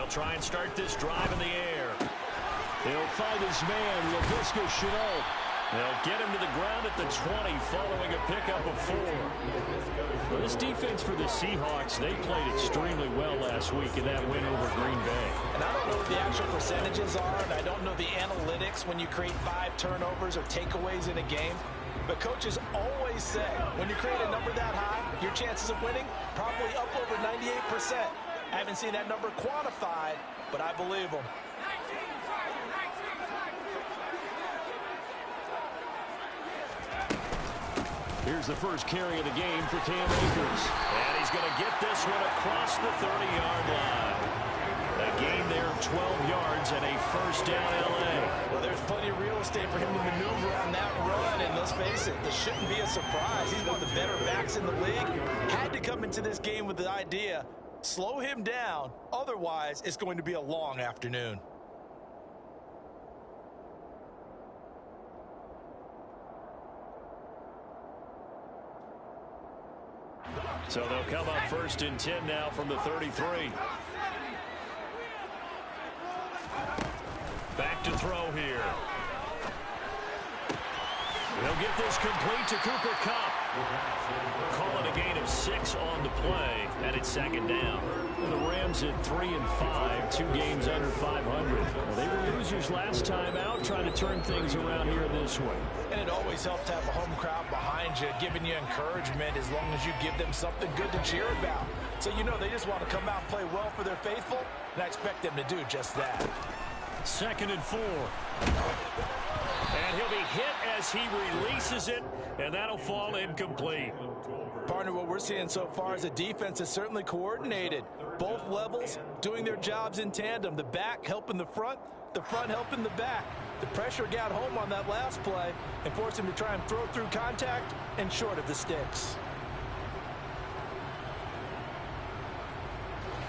They'll try and start this drive in the air. He'll find his man, Laviska Shenault. They'll get him to the ground at the 20 following a pickup of 4. Well, this defense for the Seahawks, they played extremely well last week in that win over Green Bay. And I don't know what the actual percentages are, and I don't know the analytics when you create 5 turnovers or takeaways in a game. But coaches always say, when you create a number that high, your chances of winning probably up over 98%. I haven't seen that number quantified, but I believe them. Here's the first carry of the game for Cam Akers. And he's going to get this one across the 30-yard line. A gain there of 12 yards and a first down L.A. Well, there's plenty of real estate for him to maneuver on that run. And let's face it, this shouldn't be a surprise. He's one of the better backs in the league. Had to come into this game with the idea, slow him down. Otherwise, it's going to be a long afternoon. So they'll come up 1st and 10 now from the 33. Back to throw here. They'll get this complete to Cooper Kupp. Call it a gain of 6 on the play, and it's 2nd down. The Rams at 3-5, 2 games under 500. Well, they were losers last time out, trying to turn things around here this way. And it always helps to have a home crowd behind you, giving you encouragement as long as you give them something good to cheer about. So you know they just want to come out and play well for their faithful, and I expect them to do just that. 2nd and 4. And he'll be hit as he releases it, and that'll fall incomplete. Partner, what we're seeing so far is a defense is certainly coordinated. Both levels doing their jobs in tandem. The back helping the front helping the back. The pressure got home on that last play and forced him to try and throw through contact and short of the sticks.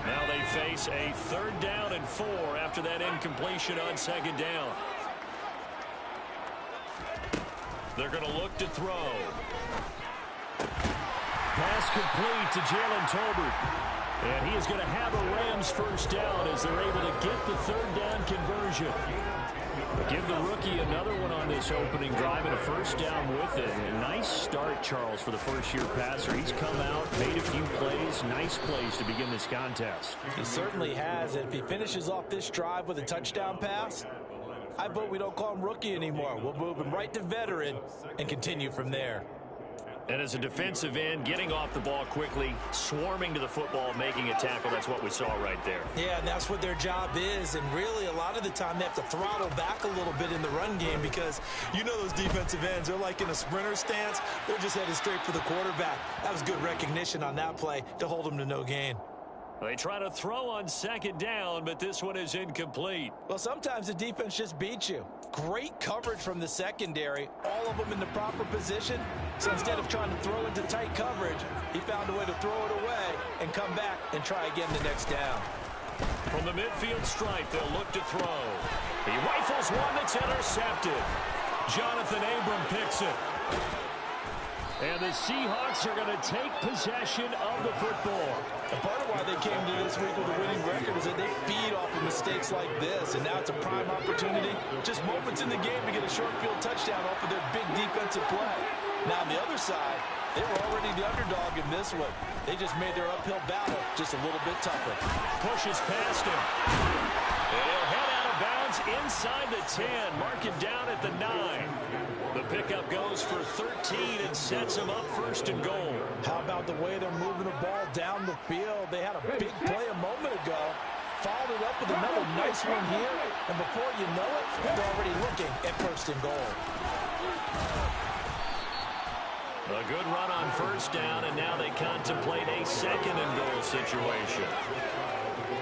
Now they face a 3rd down and 4 after that incompletion on 2nd down. They're going to look to throw. Pass complete to Jalen Tolbert. And he is going to have a Rams first down as they're able to get the 3rd down conversion. Give the rookie another one on this opening drive and a first down with it. A nice start, Charles, for the first-year passer. He's come out, made a few plays, nice plays to begin this contest. He certainly has. And if he finishes off this drive with a touchdown pass, I vote we don't call him rookie anymore. We'll move him right to veteran and continue from there. And as a defensive end, getting off the ball quickly, swarming to the football, making a tackle, that's what we saw right there. Yeah, and that's what their job is. And really, a lot of the time, they have to throttle back a little bit in the run game because you know those defensive ends, they're like in a sprinter stance. They're just headed straight for the quarterback. That was good recognition on that play to hold them to no gain. They try to throw on 2nd down, but this one is incomplete. Well, sometimes the defense just beats you. Great coverage from the secondary, all of them in the proper position. So instead of trying to throw into tight coverage, he found a way to throw it away and come back and try again the next down. From the midfield stripe, they'll look to throw. He rifles one that's intercepted. Jonathan Abram picks it. And the Seahawks are going to take possession of the football. And part of why they came to this week with a winning record is that they feed off of mistakes like this. And now it's a prime opportunity, just moments in the game to get a short field touchdown off of their big defensive play. Now on the other side, they were already the underdog in this one. They just made their uphill battle just a little bit tougher. Pushes past him. And he'll head out of bounds inside the 10. Mark him down at the 9. The pickup goes for 13 and sets him up 1st and goal. How about the way they're moving the ball down the field? They had a big play a moment ago. Followed it up with another nice one here. And before you know it, they're already looking at 1st and goal. A good run on 1st down, and now they contemplate a 2nd and goal situation.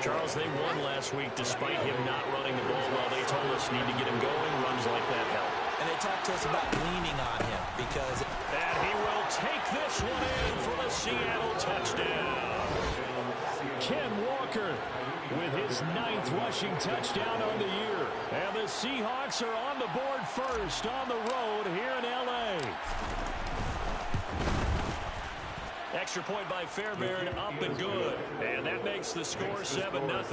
Charles, they won last week despite him not running the ball well. They told us need to get him going. Runs like that help. And they talked to us about leaning on him because... And he will take this one in for the Seattle touchdown. Ken Walker with his 9th rushing touchdown on the year. And the Seahawks are on the board first on the road here in L.A. Extra point by Fairbairn, up and good. And that makes the score 7-0.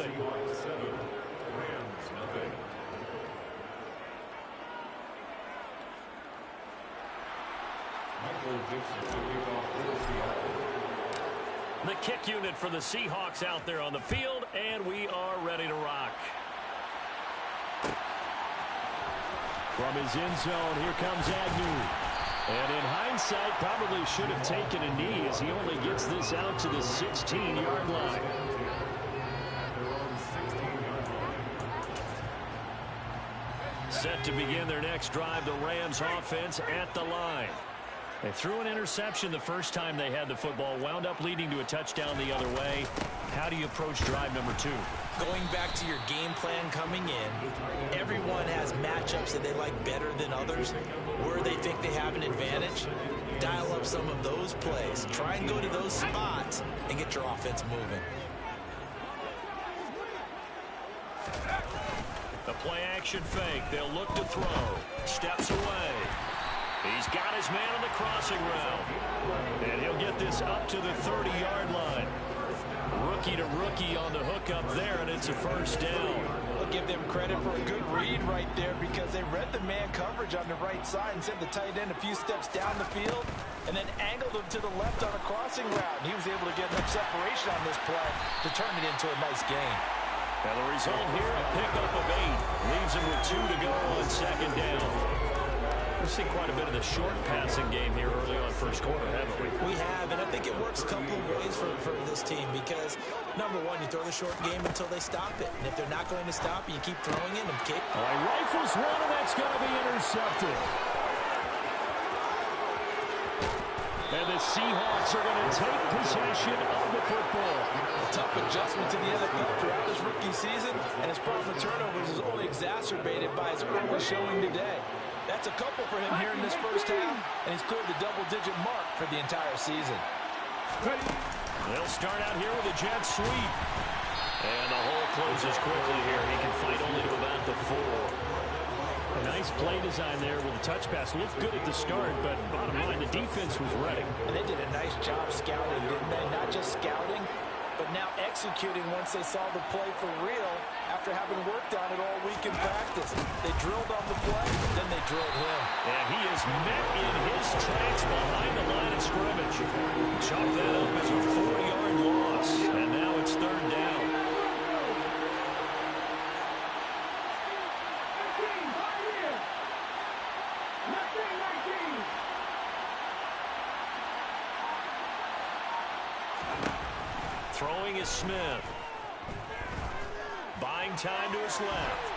The kick unit for the Seahawks out there on the field, and we are ready to rock. From his end zone, here comes Agnew. And in hindsight, probably should have taken a knee as he only gets this out to the 16-yard line. Set to begin their next drive, the Rams offense at the line. They threw an interception the first time they had the football, wound up leading to a touchdown the other way. How do you approach drive number 2? Going back to your game plan coming in, everyone has matchups that they like better than others. Where they think they have an advantage, dial up some of those plays. Try and go to those spots and get your offense moving. The play action fake. They'll look to throw. Steps away. He's got his man on the crossing route. And he'll get this up to the 30-yard line. Rookie to rookie on the hook up there, and it's a first down. We'll give them credit for a good read right there because they read the man coverage on the right side and sent the tight end a few steps down the field and then angled him to the left on a crossing route. And he was able to get enough separation on this play to turn it into a nice gain. And the result here, a pickup of 8. Leaves him with 2 to go on second down. We've seen quite a bit of the short passing game here early on first quarter, haven't we? We have, and I think it works a couple of ways for this team because, number one, you throw the short game until they stop it. And if they're not going to stop it, you keep throwing it and keep. All right, rifles one, and that's going to be intercepted. And the Seahawks are going to take possession of the football. A tough adjustment to the NFL throughout his rookie season, and his problem with turnovers is only exacerbated by his early showing today. That's a couple for him here in this first half, and he's cleared the double-digit mark for the entire season. They'll start out here with a jet sweep. And the hole closes quickly here. He can fight only to about the 4. A nice play design there with the touch pass. Looked good at the start, but bottom line, the defense was ready. And they did a nice job scouting, didn't they? Not just scouting, but now executing once they saw the play for real after having worked on it all week in practice. They drilled on the play, then they drilled him. And he is met in his tracks behind the line of scrimmage. Chalk that up as a 4-yard loss, and now it's third down. Throwing is Smith. Buying time to his left.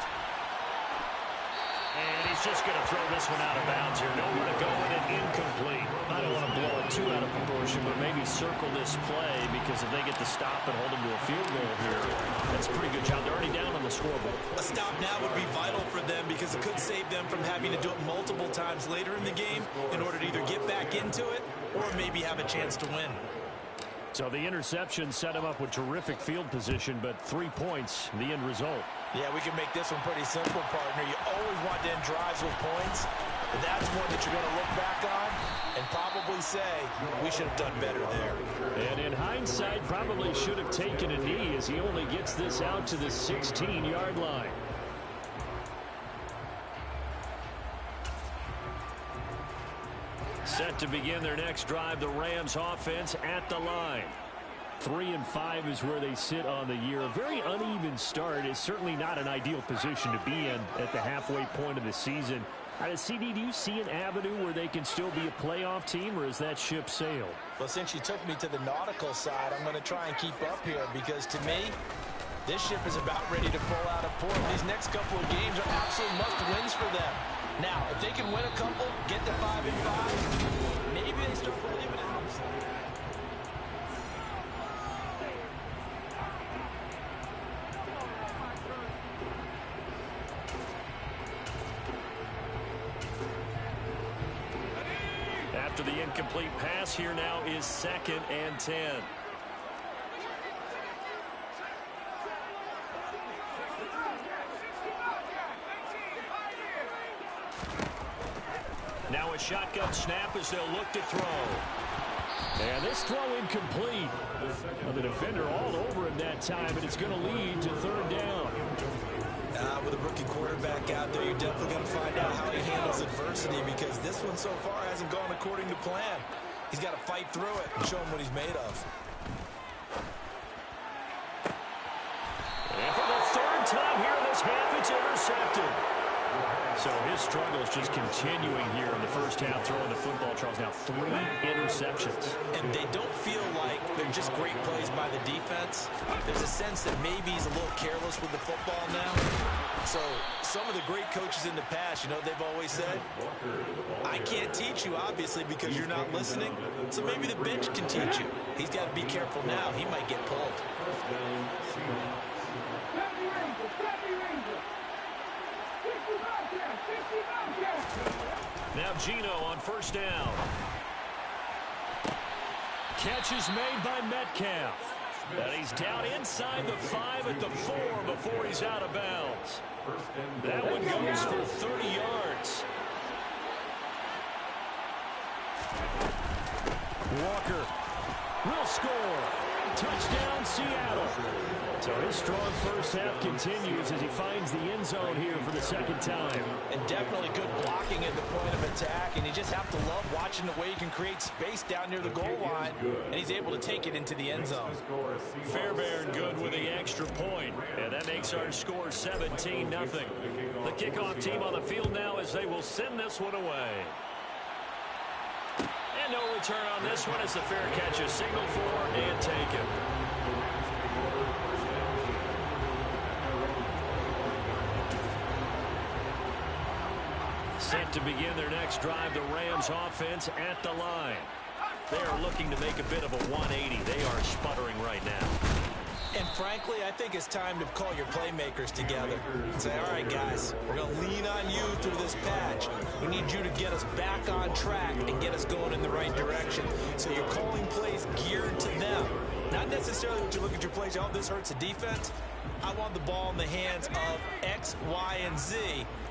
And he's just going to throw this one out of bounds here. Nowhere to go with it. Incomplete. I don't want to blow it too out of proportion, but maybe circle this play because if they get the stop and hold him to a field goal here, that's a pretty good job. They're already down on the scoreboard. A stop now would be vital for them because it could save them from having to do it multiple times later in the game in order to either get back into it or maybe have a chance to win. So the interception set him up with terrific field position, but 3 points, the end result. Yeah, we can make this one pretty simple, partner. You always want to end drives with points, but that's one that you're going to look back on and probably say, we should have done better there. And in hindsight, probably should have taken a knee as he only gets this out to the 16-yard line. Set to begin their next drive, the Rams offense at the line. 3-5 is where they sit on the year. A very uneven start is certainly not an ideal position to be in at the halfway point of the season. CD, do you see an avenue where they can still be a playoff team, or is that ship sailed? Well, since you took me to the nautical side, I'm going to try and keep up here because to me, this ship is about ready to pull out of port. These next couple of games are absolute must-wins for them. Now, if they can win a couple, get to 5-5, maybe they start believing it. After the incomplete pass, here now is 2nd and 10. Now a shotgun snap as they'll look to throw. And this throw incomplete. Well, the defender all over him that time, and it's going to lead to third down. With a rookie quarterback out there, you're definitely going to find out how he handles adversity, because this one so far hasn't gone according to plan. He's got to fight through it and show him what he's made of. And for the third time here in this half, it's intercepted. So his struggles just continuing here in the first half, throwing the football. Charles, now 3 interceptions. And they don't feel like they're just great plays by the defense. There's a sense that maybe he's a little careless with the football now. So some of the great coaches in the past, you know, they've always said, I can't teach you, obviously, because you're not listening. So maybe the bench can teach you. He's got to be careful now. He might get pulled. Now Gino on first down. Catch is made by Metcalf. And he's down inside the 5 at the 4 before he's out of bounds. That one goes for 30 yards. Walker will score. Touchdown, Seattle. So his strong first half continues as he finds the end zone here for the second time. And definitely good blocking at the point of attack, and you just have to love watching the way he can create space down near the goal line, and he's able to take it into the end zone. Fairbairn good with the extra point, and that makes our score 17-0. The kickoff team on the field now as they will send this one away. And no return on this one as the fair catch is signaled for and taken. Set to begin their next drive, the Rams offense at the line. They are looking to make a bit of a 180. They are sputtering right now. And frankly, I think it's time to call your playmakers together and say, all right, guys, we're going to lean on you through this patch. We need you to get us back on track and get us going in the right direction. So you're calling plays geared to them. Not necessarily when you look at your plays, oh, this hurts the defense. I want the ball in the hands of X, Y, and Z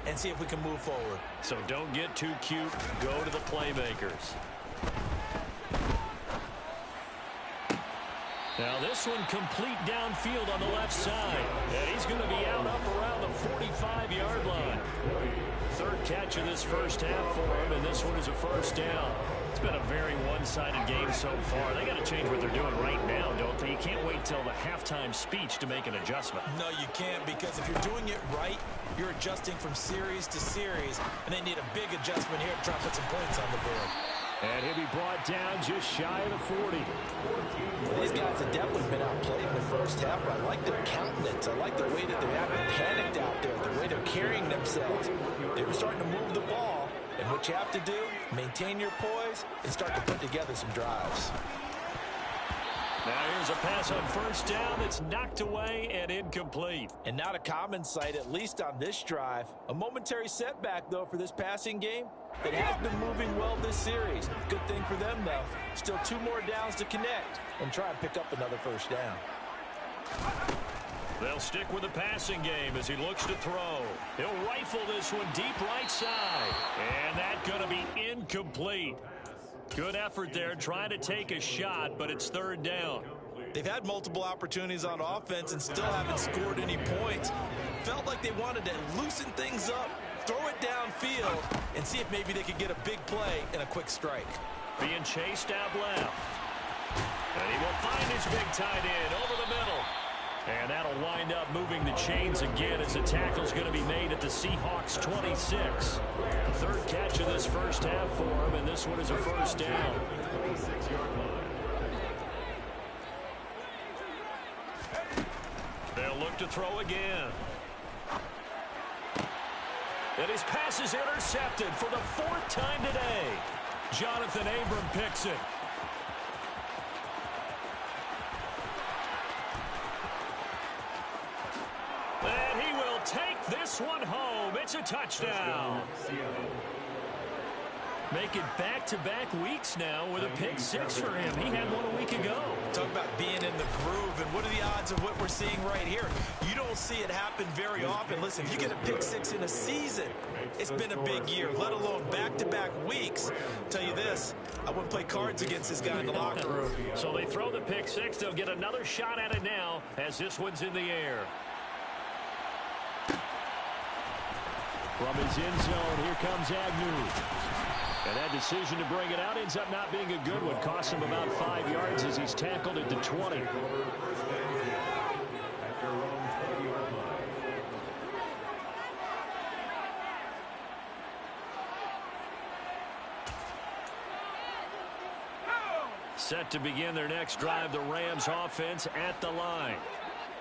and see if we can move forward. So don't get too cute. Go to the playmakers. Now this one complete downfield on the left side. And he's going to be out up around the 45-yard line. Third catch of this first half for him, and this one is a first down. It's been a very one-sided game so far. They got to change what they're doing right now, don't they? You can't wait till the halftime speech to make an adjustment. No, you can't, because if you're doing it right, you're adjusting from series to series, and they need a big adjustment here to try to put some points on the board. And he'll be brought down just shy of the 40. These guys have definitely been outplayed in the first half, but I like their countenance. I like the way that they haven't panicked out there, the way they're carrying themselves. They're starting to move the ball, and what you have to do, maintain your poise and start to put together some drives. Now here's a pass on first down that's knocked away and incomplete. And not a common sight, at least on this drive. A momentary setback, though, for this passing game. It has been moving well this series. Good thing for them, though. Still 2 more downs to connect and try and pick up another first down. They'll stick with the passing game as he looks to throw. He'll rifle this one deep right side. And that's going to be incomplete. Good effort there, trying to take a shot, but it's third down. They've had multiple opportunities on offense and still haven't scored any points. Felt like they wanted to loosen things up, throw it downfield, and see if maybe they could get a big play and a quick strike. Being chased out left. And he will find his big tight end over the middle. And that'll wind up moving the chains again as the tackle's going to be made at the Seahawks 26. The third catch of this first half for him, and this one is a first down. They'll look to throw again. And his pass is intercepted for the 4th time today. Jonathan Abram picks it. And he will take this one home. It's a touchdown. Make it back-to-back weeks now with a pick 6 for him. He had one a week ago. Talk about being in the groove, and what are the odds of what we're seeing right here? You don't see it happen very often. Listen, if you get a pick 6 in a season, it's been a big year, let alone back-to-back weeks. I'll tell you this, I wouldn't play cards against this guy in the locker room. So they throw the pick six. They'll get another shot at it now as this one's in the air. From his end zone, here comes Agnew. And that decision to bring it out ends up not being a good one. Costs him about 5 yards as he's tackled at the 20. Set to begin their next drive, the Rams offense at the line.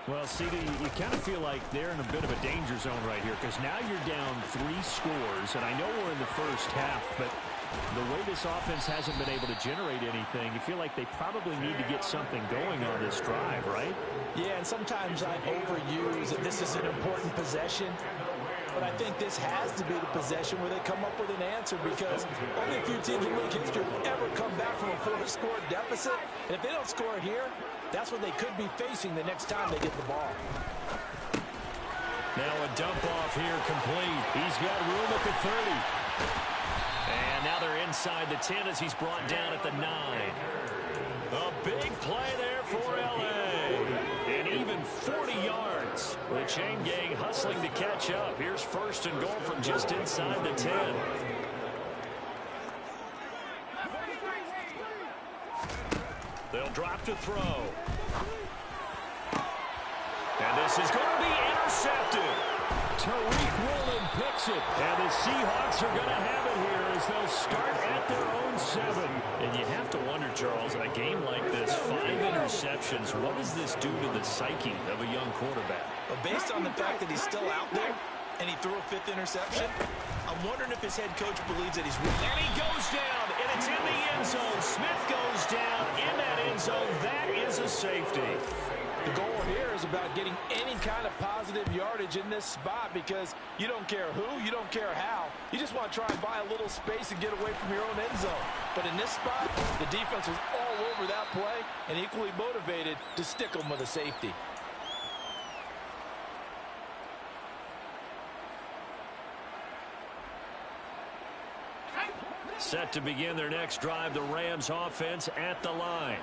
Well, CD, you kind of feel like they're in a bit of a danger zone right here because now you're down 3 scores, and I know we're in the first half, but the way this offense hasn't been able to generate anything, you feel like they probably need to get something going on this drive, right? Yeah, and sometimes I overuse that this is an important possession. But I think this has to be the possession where they come up with an answer because only a few teams in league history have ever come back from a 4-score deficit. And if they don't score here, that's what they could be facing the next time they get the ball. Now a dump off here complete. He's got room at the 30. And now they're inside the 10 as he's brought down at the 9. A big play there for L.A. And even 40 yards. The chain gang hustling to catch up. Here's first and goal from just inside the 10. They'll drop to throw. And this is going to be intercepted. Tariq Woolen picks it. And the Seahawks are going to have it here as they'll start at their own 7. And you have to wonder, Charles, in a game like this, 5 interceptions, what does this do to the psyche of a young quarterback? Well, based on the fact that he's still out there and he threw a 5th interception, I'm wondering if his head coach believes that he's really... And he goes down, and it's in the end zone. Smith goes down in that end zone. That is a safety. The goal here is about getting any kind of positive yardage in this spot because you don't care who, you don't care how. You just want to try and buy a little space and get away from your own end zone. But in this spot, the defense was all over that play and equally motivated to stick them with a safety. Set to begin their next drive, the Rams offense at the line.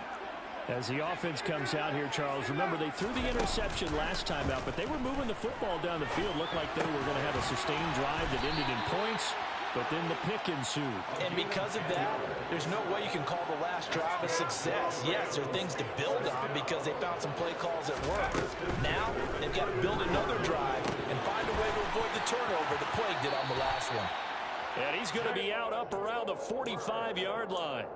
As the offense comes out here, Charles, remember they threw the interception last time out, but they were moving the football down the field. Looked like they were going to have a sustained drive that ended in points, but then the pick ensued. And because of that, there's no way you can call the last drive a success. Yes, there are things to build on because they found some play calls that work. Now, they've got to build another drive and find a way to avoid the turnover that plagued it on the last one. And he's going to be out up around the 45-yard line.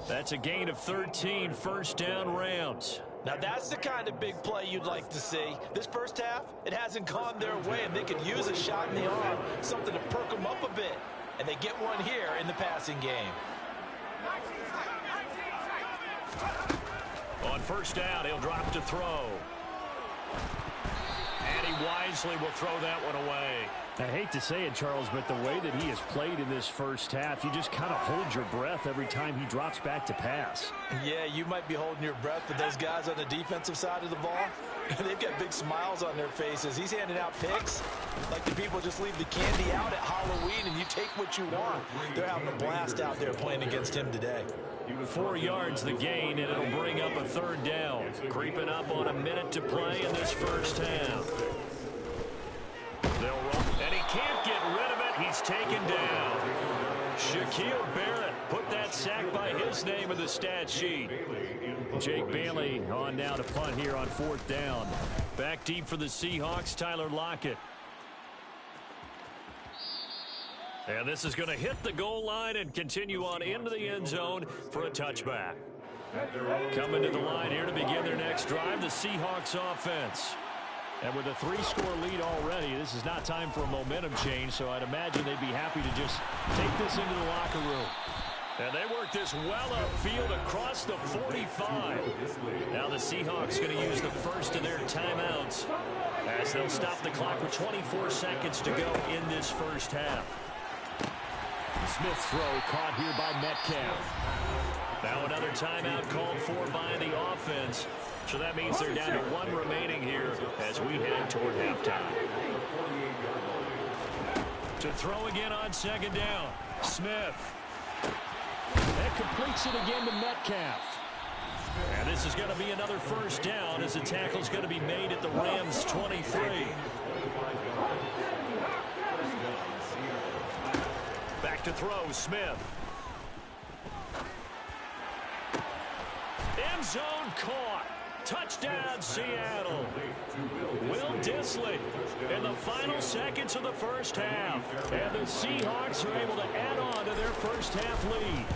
That's a gain of 13, first down Rams. Now that's the kind of big play you'd like to see. This first half, it hasn't gone their way, and they could use a shot in the arm, something to perk them up a bit. And they get one here in the passing game. On first down, he'll drop to throw. And he wisely will throw that one away. I hate to say it, Charles, but the way that he has played in this first half, you just kind of hold your breath every time he drops back to pass. Yeah, you might be holding your breath, but those guys on the defensive side of the ball, they've got big smiles on their faces. He's handing out picks like the people just leave the candy out at Halloween and you take what you want. They're having a blast out there playing against him today. 4 yards the gain, and it'll bring up a third down. Creeping up on a minute to play in this first half. They'll roll, and he can't get rid of it. He's taken down. Shaquille Barrett put that sack by his name in the stat sheet. Jake Bailey on now to punt here on fourth down. Back deep for the Seahawks, Tyler Lockett. And this is going to hit the goal line and continue on into the end zone for a touchback. Coming to the line here to begin their next drive, the Seahawks offense. And with a 3-score lead already, this is not time for a momentum change, so I'd imagine they'd be happy to just take this into the locker room. And they work this well upfield across the 45. Now the Seahawks going to use the first of their timeouts as they'll stop the clock with 24 seconds to go in this first half. Smith's throw caught here by Metcalf. Now another timeout called for by the offense. So that means they're down to 1 remaining here as we head toward halftime. To throw again on second down. Smith. That completes it again to Metcalf. And this is going to be another first down as the tackle is going to be made at the Rams' 23. Back to throw, Smith. End zone caught. Touchdown, Seattle. Will Dissly in the final seconds of the first half. And the Seahawks are able to add on to their first half lead.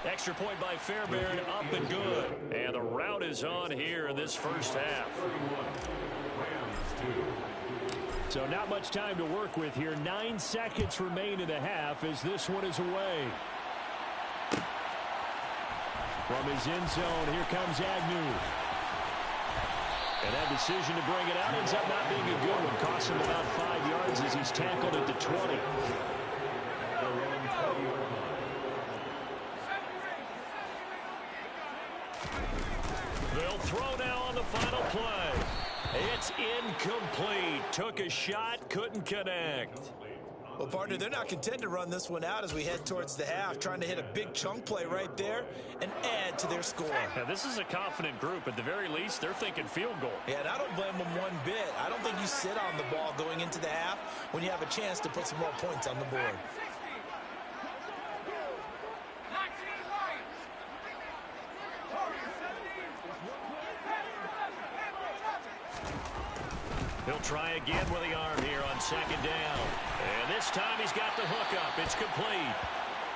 Extra point by Fairbairn, up and good. And the route is on here in this first half. So not much time to work with here. 9 seconds remain in the half as this one is away. From his end zone, here comes Agnew. And that decision to bring it out ends up not being a good one. Costs him about 5 yards as he's tackled at the 20. They'll throw now on the final play. It's incomplete. Took a shot, couldn't connect. Well, partner, they're not content to run this one out as we head towards the half, trying to hit a big chunk play right there and add to their score. Now, this is a confident group. At the very least, they're thinking field goal. Yeah, and I don't blame them one bit. I don't think you sit on the ball going into the half when you have a chance to put some more points on the board. He'll try again with the arm here on second down. And this time he's got the hook up. It's complete.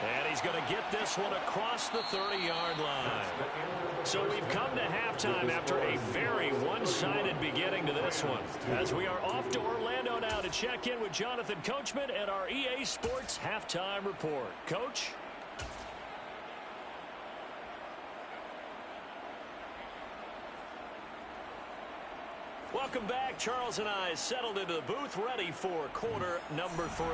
And he's going to get this one across the 30-yard line. So we've come to halftime after a very one-sided beginning to this one. As we are off to Orlando now to check in with Jonathan Coachman and our EA Sports Halftime Report. Coach? Welcome back. Charles and I settled into the booth, ready for quarter number 3.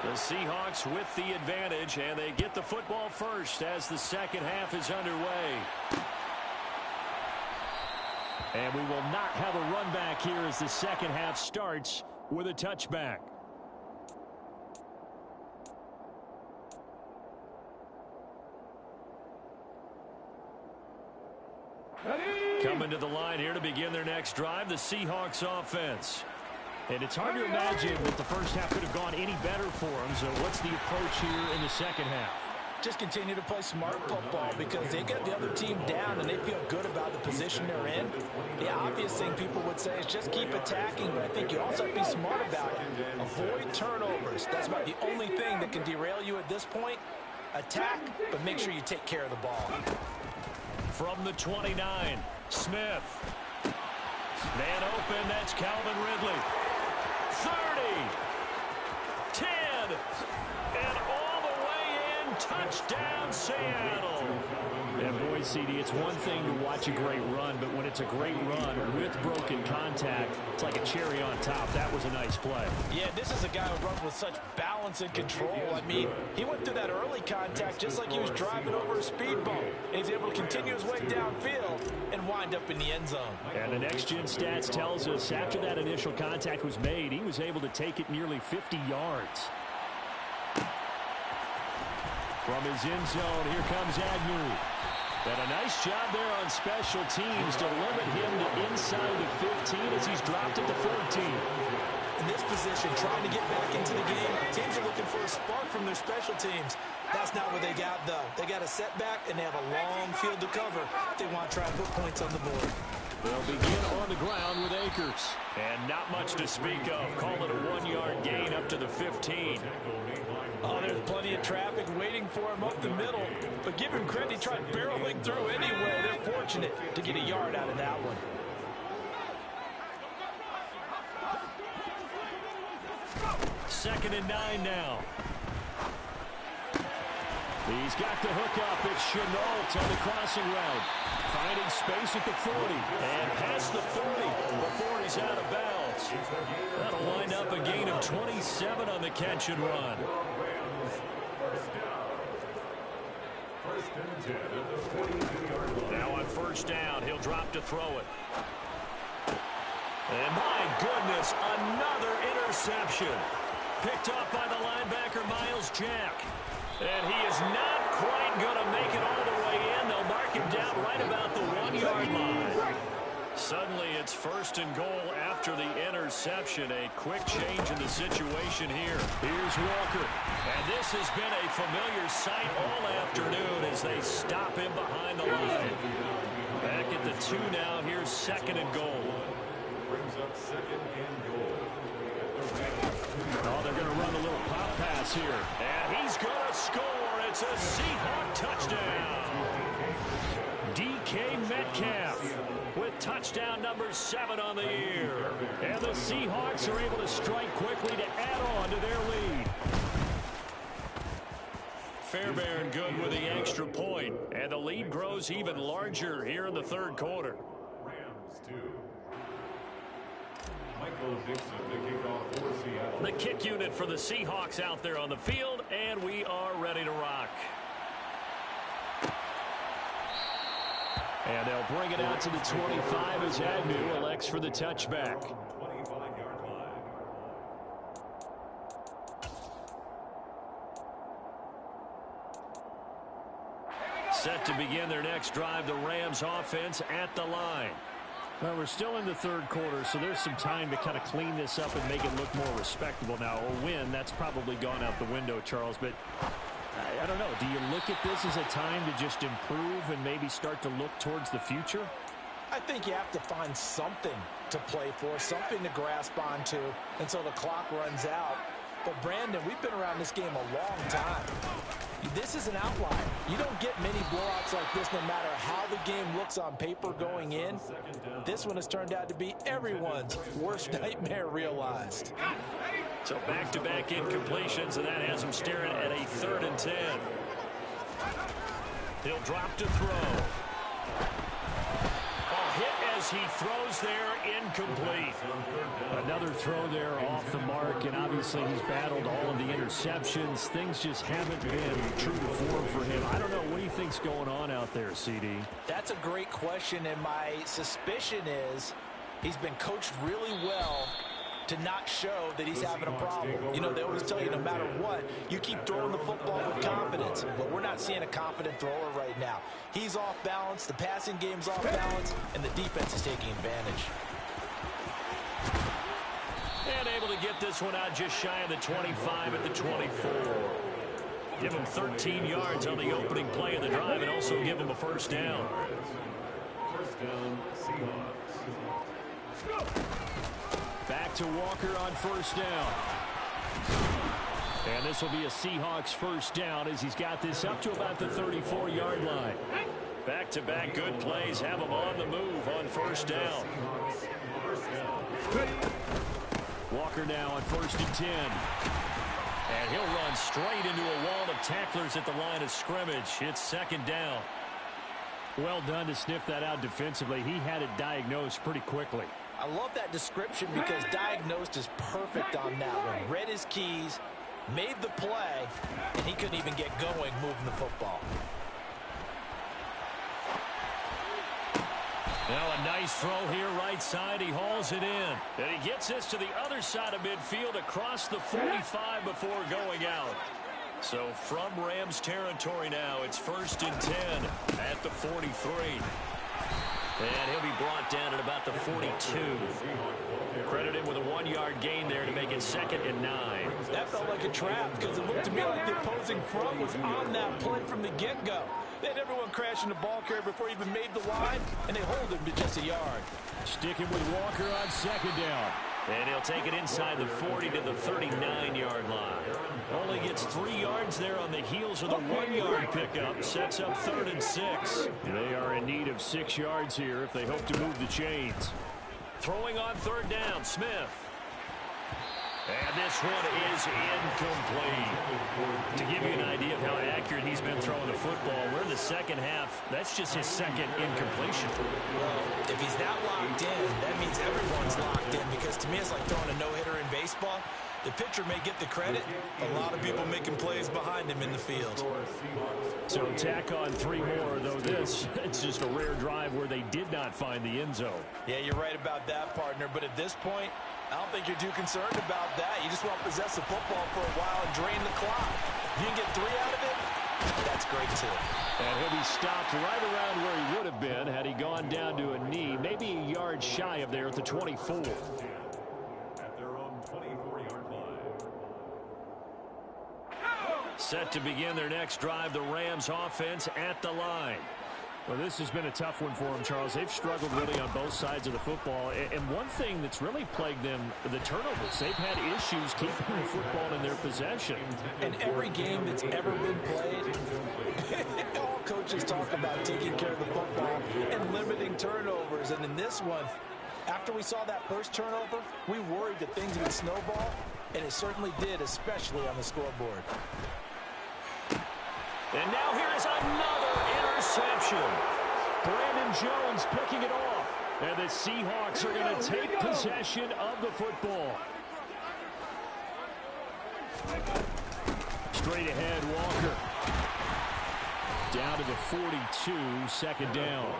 The Seahawks with the advantage, and they get the football first as the second half is underway. And we will not have a run back here as the second half starts with a touchback. Coming to the line here to begin their next drive, the Seahawks offense. And it's hard to imagine that the first half could have gone any better for them. So what's the approach here in the second half? Just continue to play smart football because they get the other team down and they feel good about the position they're in. The obvious thing people would say is just keep attacking, but I think you also have to be smart about it. Avoid turnovers. That's about the only thing that can derail you at this point. Attack, but make sure you take care of the ball. From the 29, Smith. Man open, that's Calvin Ridley. 30, 10, and all the way in, touchdown Seattle. And boy, CD, it's one thing to watch a great run, but when it's a great run with broken contact, it's like a cherry on top. That was a nice play. Yeah, this is a guy who runs with such balance and control. I mean, he went through that early contact just like he was driving over a speed bump. And he's able to continue his way downfield and wind up in the end zone. And the next-gen stats tells us after that initial contact was made, he was able to take it nearly 50 yards. From his end zone, here comes Agnew. And a nice job there on special teams to limit him to inside the 15 as he's dropped at the 14. In this position, trying to get back into the game, teams are looking for a spark from their special teams. That's not what they got, though. They got a setback, and they have a long field to cover if they want to try and put points on the board. They'll begin on the ground with Akers. And not much to speak of. Call it a 1-yard gain up to the 15. Oh, there's plenty of traffic waiting for him up the middle. But give him credit, he tried barreling through anyway. They're fortunate to get a yard out of that one. Second and 9 now. He's got the hook up. It's Chenault on the crossing route. Finding space at the 40. And past the 40 before he's out of bounds. That'll wind up a gain of 27 on the catch and run. Now on first down, he'll drop to throw it. And my goodness, another interception. Picked off by the linebacker, Myles Jack. And he is not quite going to make it all the way in. They'll mark him down right about the 1-yard line. Suddenly it's first and goal after the interception. A quick change in the situation here. Here's Walker. And this has been a familiar sight all afternoon as they stop him behind the line. Back at the 2 now. Here's second and goal. Brings up second and goal. Oh, they're going to run a little pop pass here. And he's going to score. It's a Seahawk touchdown. DK Metcalf with touchdown number 7 on the year. And the Seahawks are able to strike quickly to add on to their lead. Fairbairn good with the extra point. And the lead grows even larger here in the third quarter. Rams 2. Michael Dixon, the kickoff for Seattle. The kick unit for the Seahawks out there on the field, and we are ready to rock. And they'll bring it out to the 25 as Agnew elects for the touchback. 25-yard line. Set to begin their next drive, the Rams offense at the line. Well, we're still in the third quarter, so there's some time to kind of clean this up and make it look more respectable now. A win, that's probably gone out the window, Charles, but I don't know. Do you look at this as a time to just improve and maybe start to look towards the future? I think you have to find something to play for, something to grasp onto until the clock runs out. But, Brandon, we've been around this game a long time. This is an outlier. You don't get many blowouts like this no matter how the game looks on paper going in. This one has turned out to be everyone's worst nightmare realized. So back-to-back incompletions, and that has him staring at a 3rd and 10. He'll drop to throw. A hit as he throws there, incomplete. Another throw there off the mark, and obviously he's battled all of the interceptions. Things just haven't been true to form for him. I don't know. What do you think's going on out there, CD? That's a great question, and my suspicion is he's been coached really well to not show that he's having a problem. You know, they always tell you no matter what, you keep throwing the football with confidence. But we're not seeing a confident thrower right now. He's off balance, the passing game's off balance, and the defense is taking advantage. And able to get this one out just shy of the 25 at the 24. Give him 13 yards on the opening play of the drive and also give him a first down. First down, Seahawks. Back to Walker on first down. And this will be a Seahawks first down as he's got this up to about the 34-yard line. Back-to-back good plays have him on the move on first down. Walker now on 1st and 10. And he'll run straight into a wall of tacklers at the line of scrimmage. It's 2nd down. Well done to sniff that out defensively. He had it diagnosed pretty quickly. I love that description because diagnosed is perfect on that one. Read his keys, made the play, and he couldn't even get going moving the football. Now a nice throw here right side. He hauls it in. And he gets this to the other side of midfield across the 45 before going out. So from Rams territory now, it's 1st and 10 at the 43. And he'll be brought down at about the 42. Credit him with a 1-yard gain there to make it 2nd and 9. That felt like a trap because it looked to me like the opposing front was on that play from the get-go. They had everyone crashing the ball carrier before he even made the line, and they hold him to just a yard. Sticking with Walker on 2nd down. And he'll take it inside the 40 to the 39-yard line. Only gets 3 yards there on the heels of the 1-yard pickup. Sets up 3rd and 6. They are in need of 6 yards here if they hope to move the chains. Throwing on 3rd down, Smith. And this one is incomplete. To give you an idea of how accurate he's been throwing the football, we're in the second half. That's just his 2nd incompletion. Well, if he's not locked in, that means everyone's locked in because to me it's like throwing a no-hitter in baseball. The pitcher may get the credit. A lot of people making plays behind him in the field. So tack on 3 more, though this, it's just a rare drive where they did not find the end zone. Yeah, you're right about that, partner. But at this point, I don't think you're too concerned about that. You just want to possess the football for a while and drain the clock. If you can get 3 out of it, that's great too. And he'll be stopped right around where he would have been had he gone down to a knee, maybe a yard shy of there at the 24. At their own 24-yard line. Set to begin their next drive, the Rams offense at the line. Well, this has been a tough one for them, Charles. They've struggled really on both sides of the football. And one thing that's really plagued them, the turnovers. They've had issues keeping the football in their possession. In every game that's ever been played, all coaches talk about taking care of the football and limiting turnovers. And in this one, after we saw that first turnover, we worried that things would snowball, and it certainly did, especially on the scoreboard. And now here is another interception. Brandon Jones picking it off. And the Seahawks are going to take possession of the football. Straight ahead, Walker. Down to the 42, second down.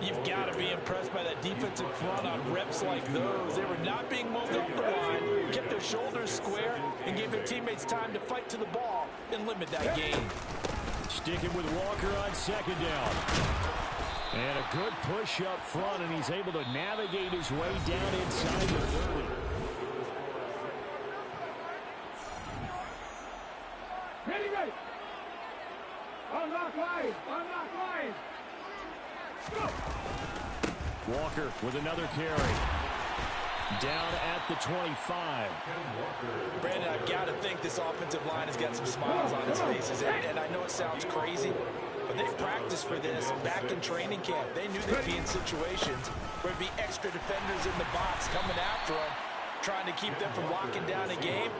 You've got to be impressed by that defensive front on reps like those. They were not being moved up the line, kept their shoulders square, and gave their teammates time to fight to the ball and limit that gain. Sticking with Walker on second down. And a good push up front, and he's able to navigate his way down inside the 30. Ready. Unlock line. Walker with another carry. Down at the 25. Brandon, I've got to think this offensive line has got some smiles on its faces. And I know it sounds crazy, but they've practiced for this back in training camp. They knew they'd be in situations where there'd be extra defenders in the box coming after them, trying to keep them from locking down a game.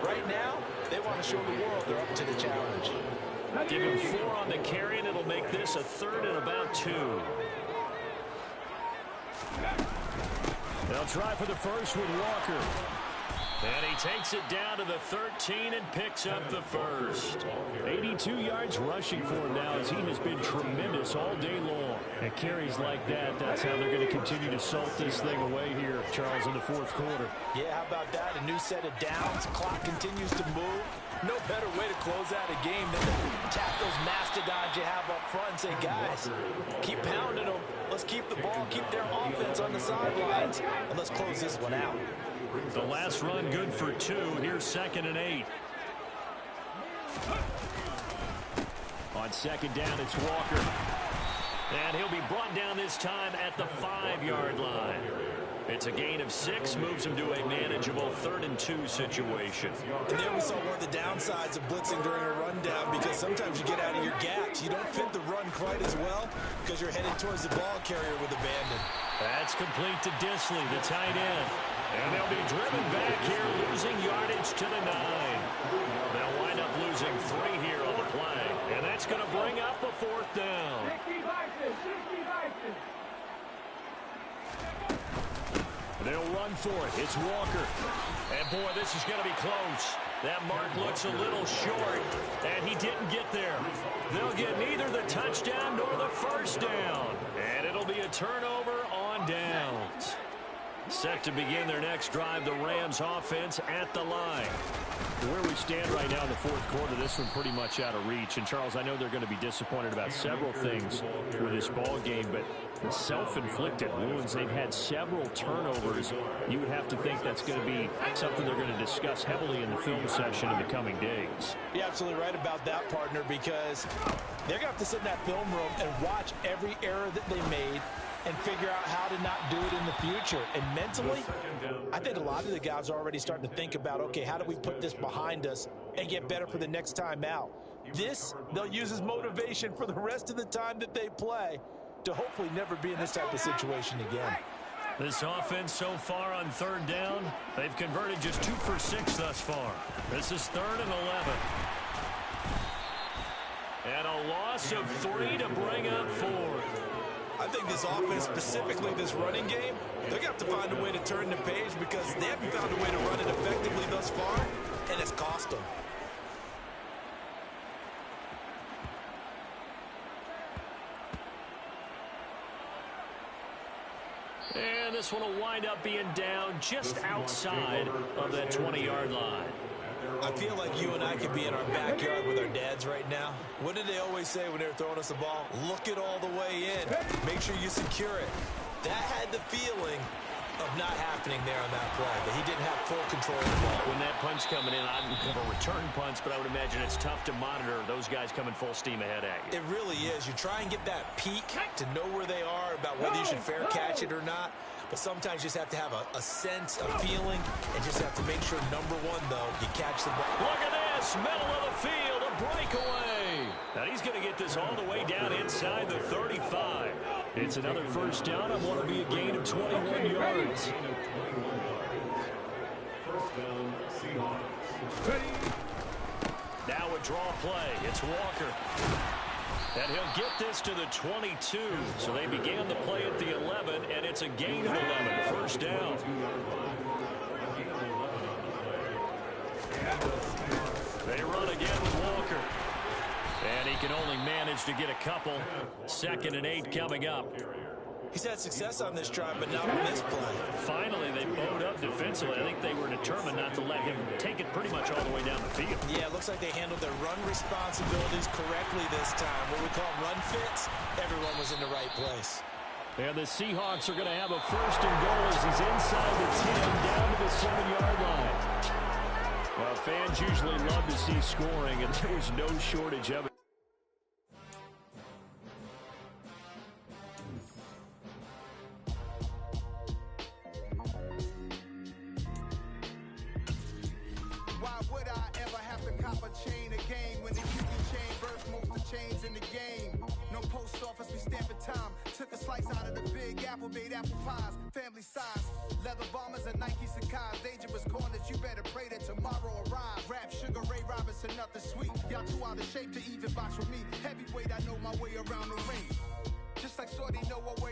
Right now, they want to show the world they're up to the challenge. Give him 4 on the carry, and it'll make this a 3rd and about 2. They'll try for the first with Walker. And he takes it down to the 13 and picks up the first. 82 yards rushing for him now as he has been tremendous all day long. And carries like that, that's how they're going to continue to salt this thing away here, Charles, in the 4th quarter. Yeah, how about that? A new set of downs. Clock continues to move. No better way to close out a game than to tap those mastodons you have up front and say, guys, keep pounding them. Let's keep the ball, keep their offense on the sidelines, and let's close this one out. The last run good for 2. Here's 2nd and 8. On second down, it's Walker. And he'll be brought down this time at the 5-yard line. It's a gain of 6, moves him to a manageable 3rd and 2 situation. And there we saw one of the downsides of blitzing during a rundown, because sometimes you get out of your gaps. You don't fit the run quite as well because you're headed towards the ball carrier with abandon. That's complete to Disley, the tight end. And they'll be driven back here, losing yardage to the 9. They'll wind up losing 3 here on the play. And that's going to bring up a 4th down. 60 Vikings. They'll run for it. It's Walker. And, boy, this is going to be close. That mark looks a little short, and he didn't get there. They'll get neither the touchdown nor the first down. And it'll be a turnover on downs. Set to begin their next drive, the Rams offense at the line. Where we stand right now in the 4th quarter, this one pretty much out of reach. And, Charles, I know they're going to be disappointed about several things with this ball game, but self-inflicted wounds. They've had several turnovers. You would have to think that's going to be something they're going to discuss heavily in the film session in the coming days. You're absolutely right about that, partner, because they're going to have to sit in that film room and watch every error that they made and figure out how to not do it in the future. And mentally, I think a lot of the guys are already starting to think about, okay, how do we put this behind us and get better for the next time out? This, they'll use as motivation for the rest of the time that they play to hopefully never be in this type of situation again. This offense so far on 3rd down, they've converted just 2 for 6 thus far. This is 3rd and 11. And a loss of 3 to bring up 4. I think this offense, specifically this running game, they're going to have to find a way to turn the page because they haven't found a way to run it effectively thus far, and it's cost them. And the this one will wind up being down just outside of that 20-yard line. I feel like you and I could be in our backyard with our dads right now. What did they always say when they were throwing us the ball? Look it all the way in. Make sure you secure it. That had the feeling of not happening there on that play, but he didn't have full control of the ball. When that punch coming in, I don't have a return punch, but I would imagine it's tough to monitor those guys coming full steam ahead at you. It really is. You try and get that peek to know where they are, about whether you should fair catch it or not. But sometimes you just have to have a sense, a feeling, and just have to make sure, number one, though, you catch the ball. Look at this, middle of the field, a breakaway. Now he's going to get this all the way down inside the 35. It's another first down on what will be a gain of 21 yards. First down, Seahawks. Now a draw play. It's Walker. And he'll get this to the 22. So they began the play at the 11, and it's a gain of 11. First down. They run again with Walker. And he can only manage to get a couple. 2nd and 8 coming up. He's had success on this drive, but not on this play. Finally, they bowed up defensively. I think they were determined not to let him take it pretty much all the way down the field. Yeah, it looks like they handled their run responsibilities correctly this time. What we call run fits, everyone was in the right place. And the Seahawks are going to have a first and goal as he's inside the 10, down to the 7-yard line. Well, fans usually love to see scoring, and there was no shortage of it. Why would I ever have to cop a chain again when the QB chain burst most of the chains in the game? No post office, we stamping time. Took a slice out of the big apple, made apple pies, family size. Leather bombers and Nike Sacai's, dangerous corners, you better pray that tomorrow arrives. Rap Sugar Ray Robinson, nothing sweet. Y'all too out of shape to even box with me. Heavyweight, I know my way around the ring. Just like Shorty know what way.